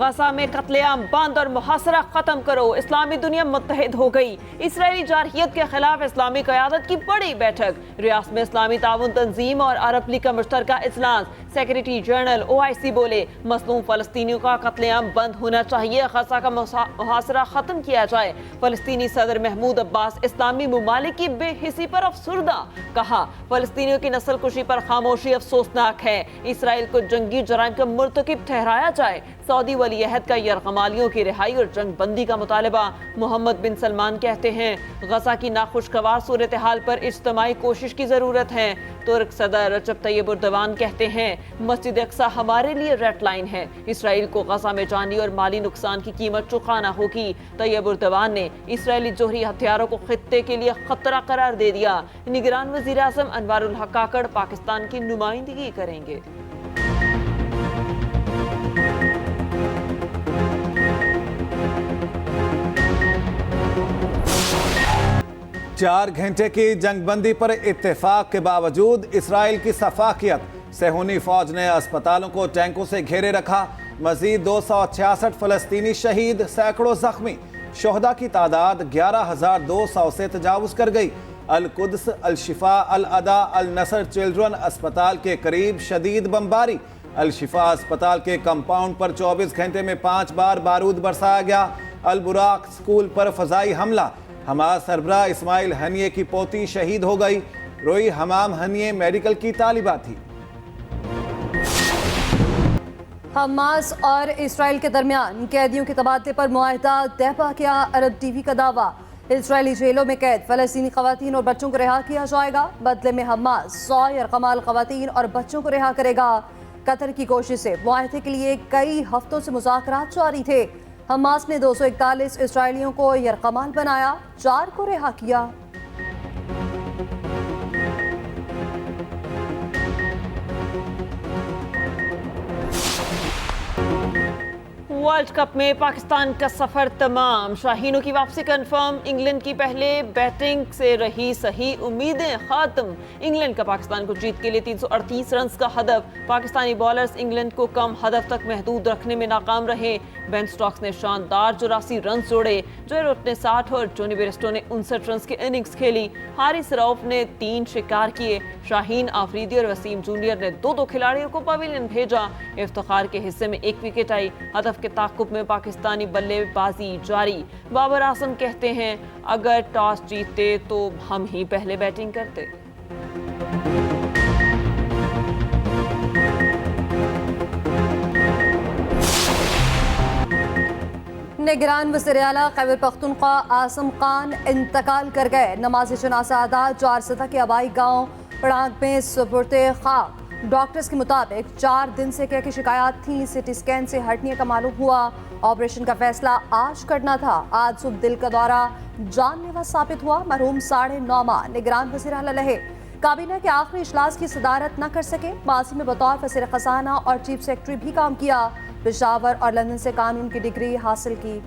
गजा में कत्लेआम बंद और मुहासरा खत्म करो, इस्लामी दुनिया मुत्तहिद हो गई। इसराइली जारहियत के खिलाफ इस्लामी क़यादत की बड़ी बैठक। रियासत में इस्लामी ताउन तंजीम और अरब लीग का मुश्तरका इजलास। सेक्रेटरी जनरल OIC बोले, मसलूम फलस्तीनियों का कत्लेआम बंद होना चाहिए, गजा का मुहासरा खत्म किया जाए। फलस्तीनी सदर महमूद अब्बास इस्लामी मुमालिक की बेहिसी पर अफसुर्दा, कहा फलस्तीनियों की नस्ल कुशी पर खामोशी अफसोसनाक है। इसराइल को जंगी जराइम का मुर्तकिब ठहराया जाए। सऊदी वली अहद का यरगमालियों की रिहाई और जंग बंदी का मुतालबा। मोहम्मद बिन सलमान कहते हैं, गजा की नाखुशगवार सूरत हाल पर इज्तमाई कोशिश की जरूरत है। तुर्क सदर रजब तैयब एर्दोगान कहते हैं, मस्जिद अक्सा हमारे लिए रेड लाइन है। इसराइल को गजा में जानी और माली नुकसान की कीमत चुकाना होगी। तैयब एर्दोगान ने इसराइली जोहरी हथियारों को खित्ते के लिए खतरा करार दे दिया। निगरान वज़ीर आज़म अनवारुल हक काकड़ पाकिस्तान की नुमाइंदगी करेंगे। चार घंटे की जंगबंदी पर इत्तेफाक के बावजूद इसराइल की सफाकियत। सेहूनी फौज ने अस्पतालों को टैंकों से घेरे रखा। मजीद 266 फलस्तीनी शहीद, सैकड़ों जख्मी। शोहदा की तादाद 11,200 से तजावुज कर गई। अल कुद्स, अल शिफा, अल अदा, अल नसर चिल्ड्रन अस्पताल के करीब शदीद बमबारी। अल शिफा अस्पताल के कंपाउंड पर 24 घंटे में 5 बार बारूद बरसाया गया। अल बुराक स्कूल पर फजाई हमला। हमास सरबराह इस्माइल हनिये की पोती शहीद हो गई। रोई हमाम हनिये मेडिकल की तालिबा थी। हमास और इसराइल के दरमियान कैदियों के तबादले पर मुआहदा तय पा गया। अरब TV का दावा, इसराइली जेलों में कैद फलस्तीनी खवातीन और बच्चों को रिहा किया जाएगा। बदले में हमास 100 यरगमाल खवातीन और बच्चों को रिहा करेगा। कतर की कोशिश से मुआहदे के लिए कई हफ्तों से मुज़ाकरात जारी थे। हमास ने 241 इसराइलियों को यरगमाल बनाया, 4 को रिहा किया। वर्ल्ड कप में पाकिस्तान का सफर तमाम। शाहीनों की वापसी कंफर्म। इंग्लैंड की पहले बैटिंग से रही सही उम्मीदें खत्म। इंग्लैंड का पाकिस्तान को जीत के लिए 338 रन का हदफ। पाकिस्तानी बॉलर्स इंग्लैंड को कम हदफ तक महदूद रखने में नाकाम रहे। बेन स्टोक्स ने शानदार 84 रन जोड़े। जोए रूट ने 60 और जोनी बेयरस्टो ने 59 रन की इनिंग्स खेली। हारिस रऊफ ने 3 शिकार किए। शाहीन आफरीदी और वसीम जूनियर ने 2-2 खिलाड़ियों को पवेलियन भेजा। इफ्तिखार के हिस्से में 1 विकेट आई। हदफ के ताक़ुब में पाकिस्तानी बल्लेबाजी जारी। बाबर आजम कहते हैं, अगर टॉस जीतते तो हम ही पहले बैटिंग करते। निगरान वज़ीर आला खैबर पख्तूनख्वा आसम खान इंतकाल कर गए। नमाज जनाजा अदा चारसदा के आबाई गाँव पड़ांग में सुपुर्दे खाक। डॉक्टर्स के मुताबिक 4 दिन से क्या की शिकायत थी। सिटी स्कैन से हर्निया का मालूम हुआ। ऑपरेशन का फैसला आज करना था। आज सुबह दिल का दौरा जानलेवा साबित हुआ। मरहूम 9.5 माह निगरान वज़ीर आला रहे। काबीना के आखिरी इजलास की सदारत न कर सके। माजी में बतौर वज़ीर खजाना और चीफ सेक्रेटरी भी काम किया। पेशावर और लंदन से कानून की डिग्री हासिल की।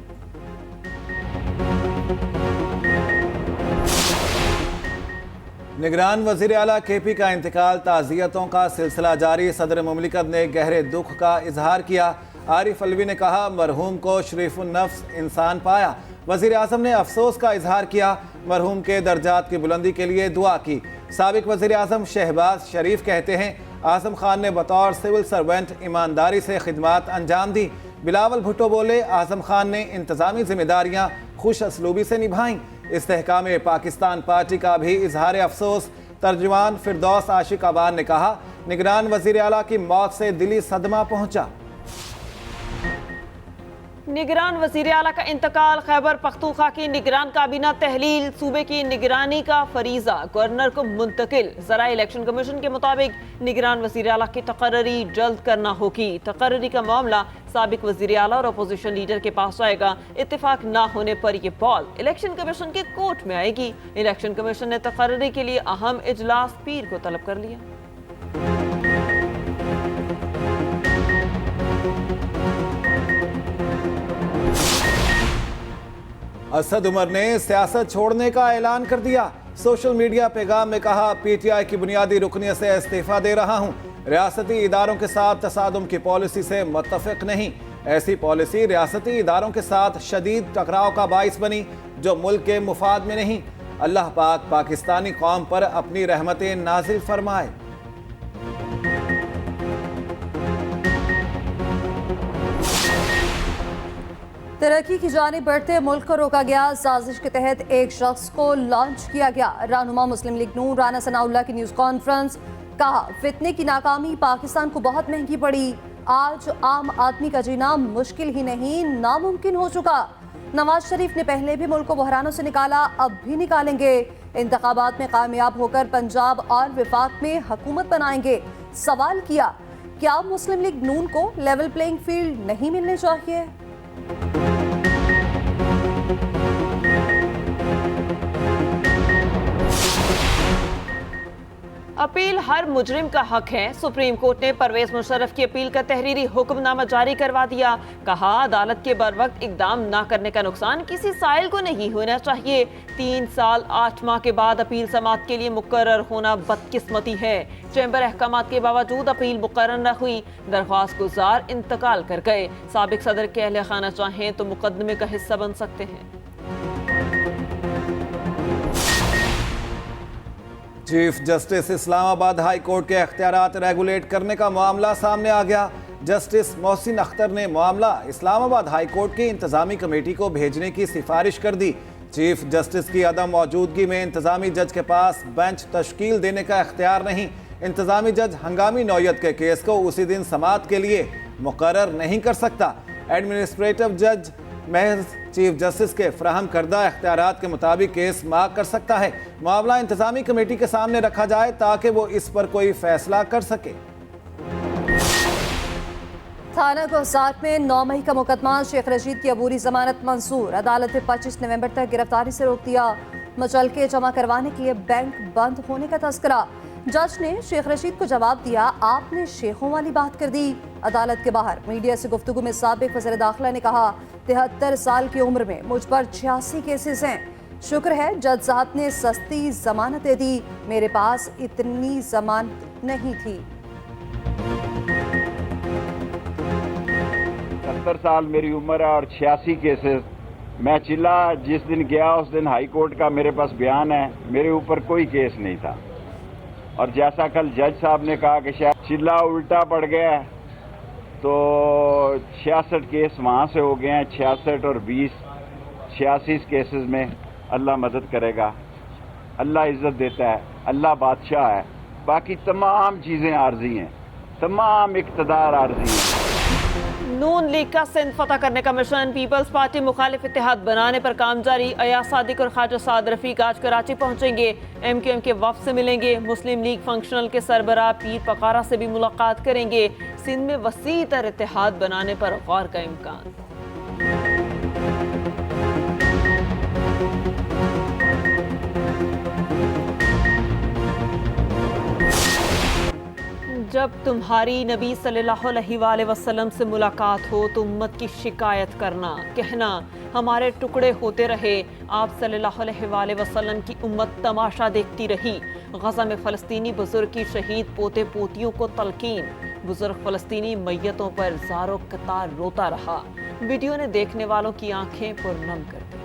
निगरान वज़ीर आला KP का इंतकाल, ताज़ियतों का सिलसिला जारी। सदर मुमलिकत ने गहरे दुख का इजहार किया। आरिफ अलवी ने कहा, मरहूम को शरीफुन नफ्स इंसान पाया। वज़ीर आज़म ने अफसोस का इजहार किया। मरहूम के दर्जात की बुलंदी के लिए दुआ की। साबिक वज़ीर आज़म शहबाज शरीफ कहते हैं, आज़म खान ने बतौर सिविल सर्वेंट ईमानदारी से खिदमात अंजाम दी। बिलावल भुट्टो बोले, आज़म खान ने इंतज़ामी जिम्मेदारियाँ खुश असलूबी से निभाईं। इस्तेहकाम पाकिस्तान पार्टी का भी इजहार अफसोस। तर्जुमान फिरदौस आशिक अबान ने कहा, निगरान वज़ीर आला की मौत से दिली सदमा पहुंचा। निगरान वज़ीर आला का इंतकाल। खैबर पख्तूनख्वा की निगरान काबीना तहलील। सूबे की निगरानी का फरीजा गवर्नर को मुंतकिल। ज़राए इलेक्शन कमीशन के मुताबिक निगरान वज़ीर आला की तकर्री जल्द करना होगी। तकर्री का मामला साबिक वज़ीर आला और अपोजिशन लीडर के पास जाएगा। इत्तेफाक ना होने पर यह बॉल इलेक्शन कमीशन के कोर्ट में आएगी। इलेक्शन कमीशन ने तकर्री के लिए अहम इजलास पीर को तलब कर लिया। असद उमर ने सियासत छोड़ने का ऐलान कर दिया। सोशल मीडिया पैगाम में कहा, PTI की बुनियादी रुकनियत से इस्तीफा दे रहा हूं। रियासती इदारों के साथ तसादुम की पॉलिसी से मुत्तफिक नहीं। ऐसी पॉलिसी रियासती इदारों के साथ शदीद टकराव का बाइस बनी, जो मुल्क के मुफाद में नहीं। अल्लाह पाक पाकिस्तानी कौम पर अपनी रहमतें नाजिल फरमाए। तरक्की की जानिब बढ़ते मुल्क को रोका गया। साजिश के तहत एक शख्स को लॉन्च किया गया। रहनुमा मुस्लिम लीग नून राना सनाउल्लाह की न्यूज़ कॉन्फ्रेंस। कहा, फितने की नाकामी पाकिस्तान को बहुत महंगी पड़ी। आज आम आदमी का जीना मुश्किल ही नहीं, नामुमकिन हो चुका। नवाज शरीफ ने पहले भी मुल्क को बहरानों से निकाला, अब भी निकालेंगे। इंतखाबात में कामयाब होकर पंजाब और विफाक में हुकूमत बनाएंगे। सवाल किया, क्या मुस्लिम लीग नून को लेवल प्लेइंग फील्ड नहीं मिलने चाहिए? अपील हर मुजरिम का हक है। सुप्रीम कोर्ट ने परवेज मुशर्रफ की अपील का तहरीरी हुक्मनामा जारी करवा दिया। कहा, अदालत के बर वक्त इकदाम न करने का नुकसान किसी साइल को नहीं होना चाहिए। 3 साल 8 माह के बाद अपील समाअत के लिए मुकर्रर होना बदकिस्मती है। चैम्बर अहकामात के बावजूद अपील मुकर्रर न हुई। दरख्वास्त गुजार इंतकाल कर गए। साबिक सदर के अहले खाना चाहें तो मुकदमे का हिस्सा बन सकते हैं। Chief justice Islamabad high court के अख्तियारात रेगुलेट करने का मामला सामने आ गया। जस्टिस मोहसिन अख्तर ने मामला इस्लामाबाद हाई कोर्ट की इंतजामी कमेटी को भेजने की सिफारिश कर दी। चीफ जस्टिस की अदम मौजूदगी में इंतजामी जज के पास बेंच तश्कील देने का इख्तियार नहीं। इंतजामी जज हंगामी नौयत के केस को उसी दिन समाअत के लिए मुकर्रर नहीं कर सकता। एडमिनिस्ट्रेटिव जज महज चीफ जस्टिस के फराहम करदा इख्तियारात के मुताबिक केस मार्क कर सकता है। मामला इंतजामी कमेटी के सामने रखा जाए ताकि वो इस पर कोई फैसला कर सके। थाना कोहसार में 9 मई का मुकदमा। शेख रशीद की अबूरी जमानत मंसूर। अदालत ने 25 नवंबर तक गिरफ्तारी से रोक दिया। मचलके जमा करवाने के लिए बैंक बंद होने का तस्करा। जज ने शेख रशीद को जवाब दिया, आपने शेखों वाली बात कर दी। अदालत के बाहर मीडिया से गुफ्तगू में साबिक वज़ीर दाखिला ने कहा, 73 साल की उम्र में मुझ पर 86 केसेस हैं। शुक्र है जज साहब ने सस्ती जमानत दे दी, मेरे पास इतनी जमानत नहीं थी। 70 साल मेरी उम्र है और 86 केसेस। मैं चिल्ला जिस दिन गया उस दिन हाई कोर्ट का मेरे पास बयान है, मेरे ऊपर कोई केस नहीं था। और जैसा कल जज साहब ने कहा कि शायद चिल्ला उल्टा पड़ गया है, तो 66 केस वहाँ से हो गए हैं। 66 और 20 86 केसेस में अल्लाह मदद करेगा। अल्लाह इज्जत देता है, अल्लाह बादशाह है। बाकी तमाम चीज़ें आर्जी हैं, तमाम इक़्तिदार आर्जी हैं। नून लीग का सिंध फतह करने का मिशन। पीपल्स पार्टी मुखालिफ इत्तेहाद बनाने पर काम जारी। अयाज सादिक और ख्वाजा साद रफीक आज कराची पहुंचेंगे। MQM के वफ्द से मिलेंगे। मुस्लिम लीग फंक्शनल के सरबराह पीर पकारा से भी मुलाकात करेंगे। सिंध में वसी तर इत्तेहाद बनाने पर गौर का इम्कान। जब तुम्हारी नबी सल्लल्लाहु अलैहि वसल्लम से मुलाकात हो तो उम्मत की शिकायत करना, कहना हमारे टुकड़े होते रहे। आप सल्लल्लाहु अलैहि वसल्लम की उम्मत तमाशा देखती रही। गज़ा में फ़लस्तीनी बुजुर्ग की शहीद पोते पोतियों को तलकीन। बुजुर्ग फ़लस्तीनी मैयतों पर ज़ारो कतार रोता रहा। वीडियो ने देखने वालों की आंखें पुरनम कर दी।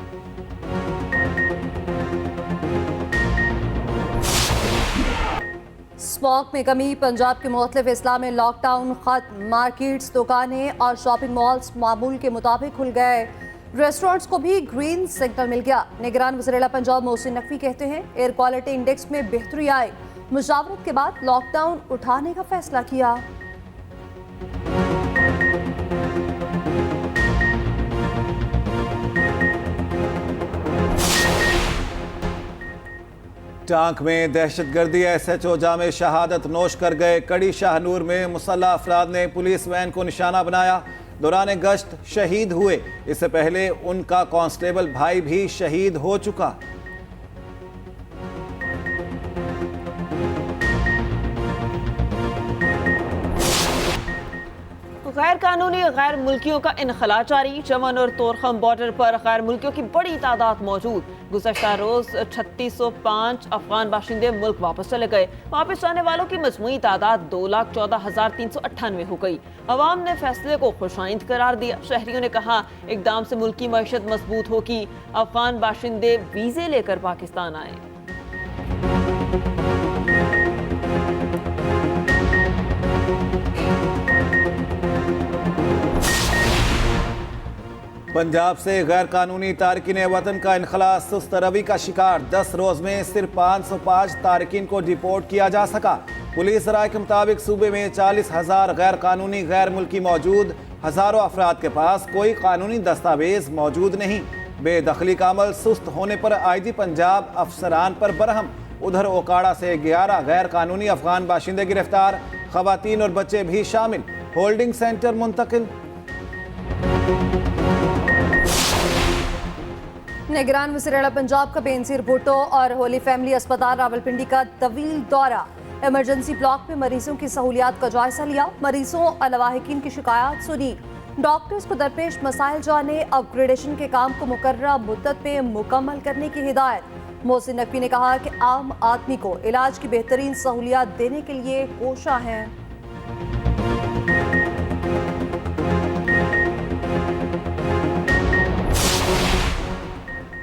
स्मॉग में कमी। पंजाब के मुख्तलिफ इस्ला में लॉकडाउन खत्म। मार्केट्स, दुकानें और शॉपिंग मॉल्स मामूल के मुताबिक खुल गए। रेस्टोरेंट्स को भी ग्रीन सिग्नल मिल गया। निगरान वज़ीर पंजाब मोहसिन नकवी कहते हैं, एयर क्वालिटी इंडेक्स में बेहतरी आई। मुशावरत के बाद लॉकडाउन उठाने का फैसला किया। टांक में दहशतगर्दी। SHO जामे शहादत नोश कर गए। कड़ी शाहनूर में मुसल्लह अफराद ने पुलिस वैन को निशाना बनाया। दौरान गश्त शहीद हुए। इससे पहले उनका कांस्टेबल भाई भी शहीद हो चुका। गैर कानूनी गैर मुल्कियों का इनखला जारी। चमन और तोरखम बॉर्डर पर गैर मुल्कियों की बड़ी तादाद मौजूद। गुज़श्ता रोज 3605 अफगान बाशिंदे मुल्क वापस चले गए। वापस आने वालों की मजमूई तादाद 2,14,398 हो गई। अवाम ने फैसले को खुशाइंद करार दिया। शहरियों ने कहा इकदाम से मुल्क की मईशत मजबूत होगी। अफगान बाशिंदे वीजे लेकर पाकिस्तान आए। पंजाब से गैर कानूनी तारकिन वतन का इनखला सुस्त रवि का शिकार। 10 रोज में सिर्फ 505 तारकिन को डिपोर्ट किया जा सका। पुलिस राय के मुताबिक सूबे में 40,000 गैर कानूनी गैर मुल्की मौजूद। हजारों अफराद के पास कोई कानूनी दस्तावेज मौजूद नहीं। बेदखली का अमल सुस्त होने पर IG पंजाब अफसरान पर बरहम। उधर ओकाड़ा से 11 गैर कानूनी अफगान बाशिंदे गिरफ्तार। खवातीन और बच्चे भी शामिल। होल्डिंग सेंटर मुंतकिल। निगरान वज़ीर-ए-आला पंजाब का बेनज़ीर भुट्टो और होली फैमिली अस्पताल रावलपिंडी का तवील दौरा। इमरजेंसी ब्लॉक में मरीजों की सहूलियात का जायजा लिया। मरीजों और लवाहिकीन की शिकायत सुनी। डॉक्टर्स को दरपेश मसाइल जाने। अपग्रेडेशन के काम को मुकर्ररा मुद्दत में मुकम्मल करने की हिदायत। मोहसिन नकवी ने कहा कि आम आदमी को इलाज की बेहतरीन सहूलियात देने के लिए कोशा है।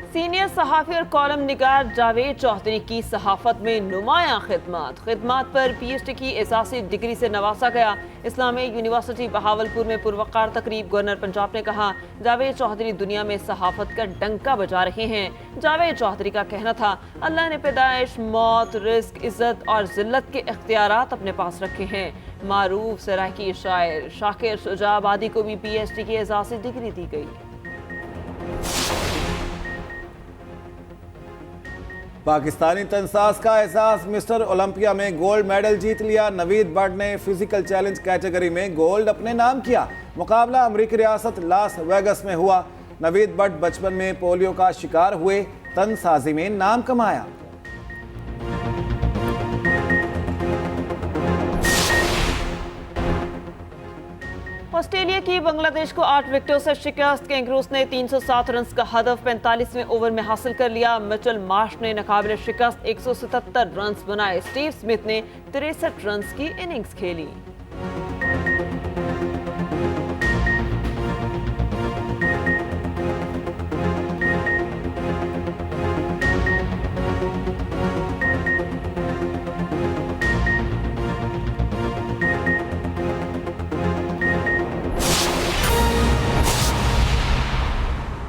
सीनियर सहाफ़ी और कॉलम निगार जावेद चौधरी की सहाफ़त में नुमायां खिदमत पर PhD की एजाज़ी डिग्री से नवाजा गया। इस्लामी यूनिवर्सिटी बहावलपुर में पुरवकार तकरीब। गवर्नर पंजाब ने कहा जावेद चौधरी दुनिया में सहाफ़त का डंका बजा रहे हैं। जावेद चौधरी का कहना था अल्लाह ने पैदाइश, मौत, रिस्क, इज़्ज़त और ज़िल्लत के इख्तियारात अपने पास रखे हैं। मारूफ सराकी शायर शाकिर शुजाबादी को भी PhD की एजाज़ी डिग्री दी गई। पाकिस्तानी तनसाज का एहसास। मिस्टर ओलंपिया में गोल्ड मेडल जीत लिया। नवीद बट ने फिजिकल चैलेंज कैटेगरी में गोल्ड अपने नाम किया। मुकाबला अमेरिकी रियासत लास वेगस में हुआ। नवीद बट बचपन में पोलियो का शिकार हुए। तनसाजी में नाम कमाया। ऑस्ट्रेलिया की बांग्लादेश को 8 विकेटों से शिकस्त। कैंगरूस ने 307 रन का हदफ 45वें ओवर में हासिल कर लिया। मिचेल मार्श ने नाकाबिले शिकस्त 177 रन बनाए। स्टीव स्मिथ ने 63 रन की इनिंग्स खेली।